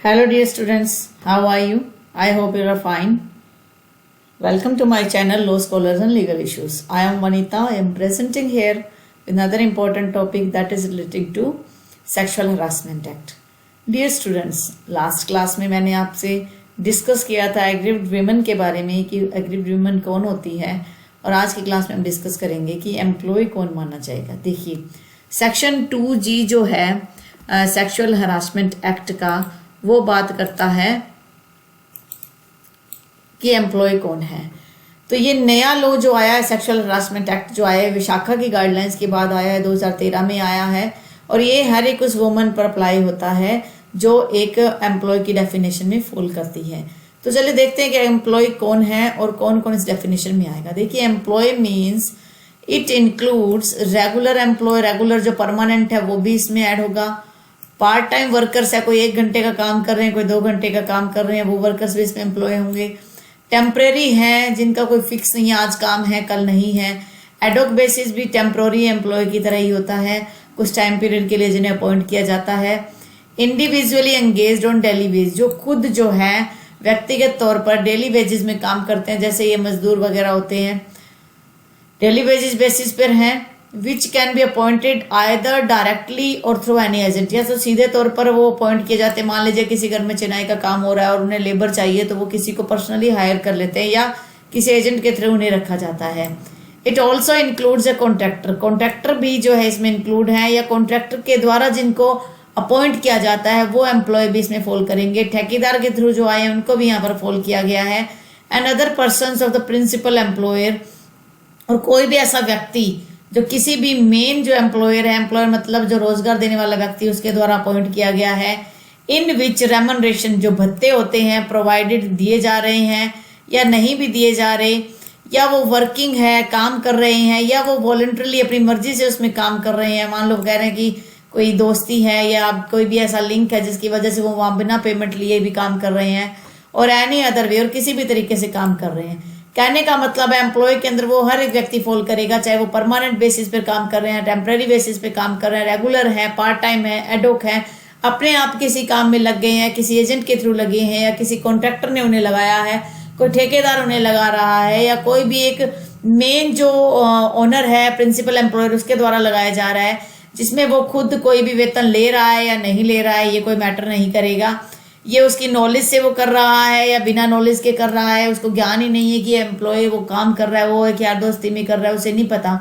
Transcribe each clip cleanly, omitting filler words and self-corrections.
Hello dear students, how are you? I hope you are fine. Welcome to my channel Law Scholars and Legal Issues. I am Vanita. I am presenting here with another important topic that is relating to Sexual Harassment Act. Dear students, last class में मैंने आपसे discuss किया था aggrieved women के बारे में कि aggrieved women कौन होती है, और आज की क्लास में हम डिस्कस करेंगे कि एम्प्लॉय कौन माना जाएगा। देखिए सेक्शन 2G जो है सेक्सुअल हरासमेंट एक्ट का, वो बात करता है कि एम्प्लॉय कौन है। तो ये नया लॉ जो आया है, सेक्सुअल हरासमेंट एक्ट जो आया है, विशाखा की गाइडलाइंस के बाद आया है, 2013 में आया है, और ये हर एक उस वुमन पर अप्लाई होता है जो एक एम्प्लॉय की डेफिनेशन में फॉल करती है। तो चलिए देखते हैं कि एम्प्लॉय कौन है और कौन कौन इस डेफिनेशन में आएगा। देखिए employ means it includes regular employ, regular जो परमानेंट है वो भी इसमें ऐड होगा। पार्ट टाइम वर्कर्स है, कोई 1 घंटे का काम कर रहे हैं, कोई 2 घंटे का काम कर रहे हैं, वो वर्कर्स भी इसमें एम्प्लॉय होंगे। टेम्परेरी हैं, जिनका कोई फिक्स नहीं है, आज काम है कल नहीं है। एडॉक बेसिस भी टेम्पररी एम्प्लॉय की तरह ही होता है, कुछ टाइम पीरियड के लिए जिन्हें अपॉइंट किया जाता है। Individually engaged on daily base, जो खुद जो है व्यक्तिगत तौर पर डेली बेसिस में काम करते हैं, जैसे ये मजदूर वगैरह होते हैं, डेली बेसिस पर हैं। Which can be appointed either directly और थ्रू एनी एजेंट, या तो सीधे तौर पर वो अपॉइंट किए जाते हैं। मान लीजिए किसी घर में चिनाई का काम हो रहा है और उन्हें लेबर चाहिए, तो वो किसी को पर्सनली हायर कर लेते हैं या किसी एजेंट के थ्रू उन्हें रखा जाता है। It also includes a contractor, contractor भी जो है इसमें इंक्लूड है, या कॉन्ट्रैक्टर के द्वारा जिनको अपॉइंट किया जाता है वो एम्प्लॉय भी इसमें फॉल करेंगे। ठेकेदार के थ्रू जो आए हैं उनको भी यहाँ पर फॉल किया गया है। And other persons of the principal employer, और कोई भी ऐसा व्यक्ति जो किसी भी मेन जो एम्प्लॉयर है, एम्प्लॉयर मतलब जो रोजगार देने वाला व्यक्ति, उसके द्वारा अपॉइंट किया गया है। इन विच रेमनरेशन, जो भत्ते होते हैं, प्रोवाइडेड दिए जा रहे हैं या नहीं भी दिए जा रहे, या वो वर्किंग है काम कर रहे हैं, या वो वॉलंटरली अपनी मर्जी से उसमें काम कर रहे हैं। मान लो कह रहे हैं कि कोई दोस्ती है या कोई भी ऐसा लिंक है जिसकी वजह से वो वहां बिना पेमेंट लिए भी काम कर रहे हैं, और एनी अदर वे, और किसी भी तरीके से काम कर रहे हैं। कहने का मतलब है एम्प्लॉय के अंदर वो हर एक व्यक्ति फॉल करेगा, चाहे वो परमानेंट बेसिस पे काम कर रहे हैं, टेम्पररी बेसिस पे काम कर रहे हैं, रेगुलर है, पार्ट टाइम है, एडोक है, अपने आप किसी काम में लग गए हैं, किसी एजेंट के थ्रू लगे हैं, या किसी कॉन्ट्रैक्टर ने उन्हें लगाया है, कोई ठेकेदार उन्हें लगा रहा है, या कोई भी एक मेन जो ओनर है, प्रिंसिपल एम्प्लॉयर, उसके द्वारा लगाया जा रहा है, जिसमें वो खुद कोई भी वेतन ले रहा है या नहीं ले रहा है, ये कोई मैटर नहीं करेगा। ये उसकी नॉलेज से वो कर रहा है या बिना नॉलेज के कर रहा है, उसको ज्ञान ही नहीं है कि एम्प्लॉय वो काम कर रहा है, वो एक यार दोस्ती में कर रहा है, उसे नहीं पता।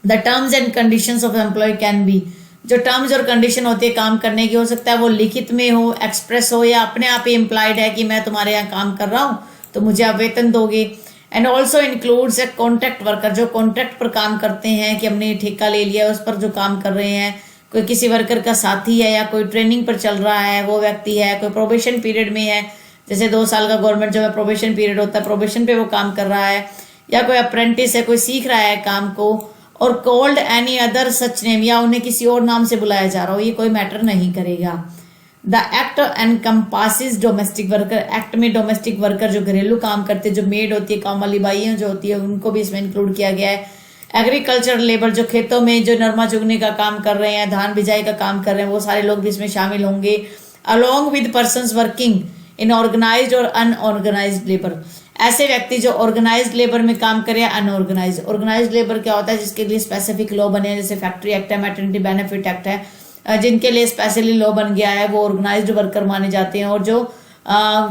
The terms and conditions of employ can be, जो टर्म्स और कंडीशन होती है काम करने की, हो सकता है वो लिखित में हो, एक्सप्रेस हो, या अपने आप ही इम्प्लाइड है कि मैं तुम्हारे यहाँ काम कर रहा हूँ तो मुझे आप वेतन दोगे। And also includes a contract worker, जो कॉन्ट्रैक्ट पर काम करते हैं कि हमने ठेका ले लिया, उस पर जो काम कर रहे हैं, कोई किसी वर्कर का साथी है या कोई ट्रेनिंग पर चल रहा है वो व्यक्ति है, कोई प्रोबेशन पीरियड में है, जैसे 2 साल का गवर्नमेंट जो है प्रोबेशन पीरियड होता है, प्रोबेशन पे वो काम कर रहा है, या कोई अप्रेंटिस है, कोई सीख रहा है काम को, और called any other such name, या उन्हें किसी और नाम से बुलाया जा रहा हो, ये कोई मैटर नहीं करेगा। The act encompasses domestic worker, act में डोमेस्टिक वर्कर जो घरेलू काम करते हैं, जो मेड होती है, काम वाली बाइयां जो होती है, उनको भी इसमें इंक्लूड किया गया है। एग्रीकल्चर लेबर, जो खेतों में जो नरमा चुगने का काम कर रहे हैं, धान बिजाई का काम कर रहे हैं, वो सारे लोग भी इसमें शामिल होंगे। Along with persons working in organized और अनऑर्गेनाइज्ड लेबर, ऐसे व्यक्ति जो ऑर्गेनाइज्ड लेबर में काम करे या अनऑर्गेनाइज्ड। ऑर्गेनाइज्ड लेबर क्या होता है, जिसके लिए स्पेसिफिक लॉ बने हैं, जैसे फैक्ट्री एक्ट है, मैटरनिटी बेनिफिट एक्ट है, जिनके लिए स्पेशली लॉ बन गया है, वो ऑर्गेनाइज्ड वर्कर माने जाते हैं, और जो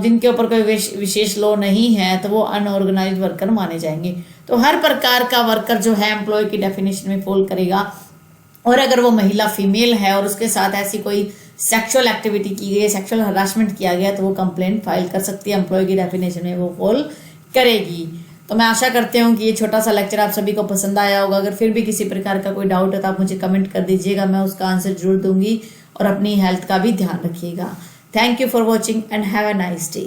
जिनके ऊपर कोई विशेष लॉ नहीं है तो वो अनऑर्गेनाइज्ड वर्कर माने जाएंगे। तो हर प्रकार का वर्कर जो है एम्प्लॉय की डेफिनेशन में फॉल करेगा, और अगर वो महिला फीमेल है और उसके साथ ऐसी कोई सेक्सुअल एक्टिविटी की गई, सेक्सुअल हरासमेंट किया गया, तो वो कंप्लेंट फाइल कर सकती है, एम्प्लॉय की डेफिनेशन में वो फॉल करेगी। तो मैं आशा करती हूँ कि ये छोटा सा लेक्चर आप सभी को पसंद आया होगा। अगर फिर भी किसी प्रकार का कोई डाउट है तो आप मुझे कमेंट कर दीजिएगा, मैं उसका आंसर जरूर दूंगी, और अपनी हेल्थ का भी ध्यान रखिएगा। Thank you for watching and have a nice day.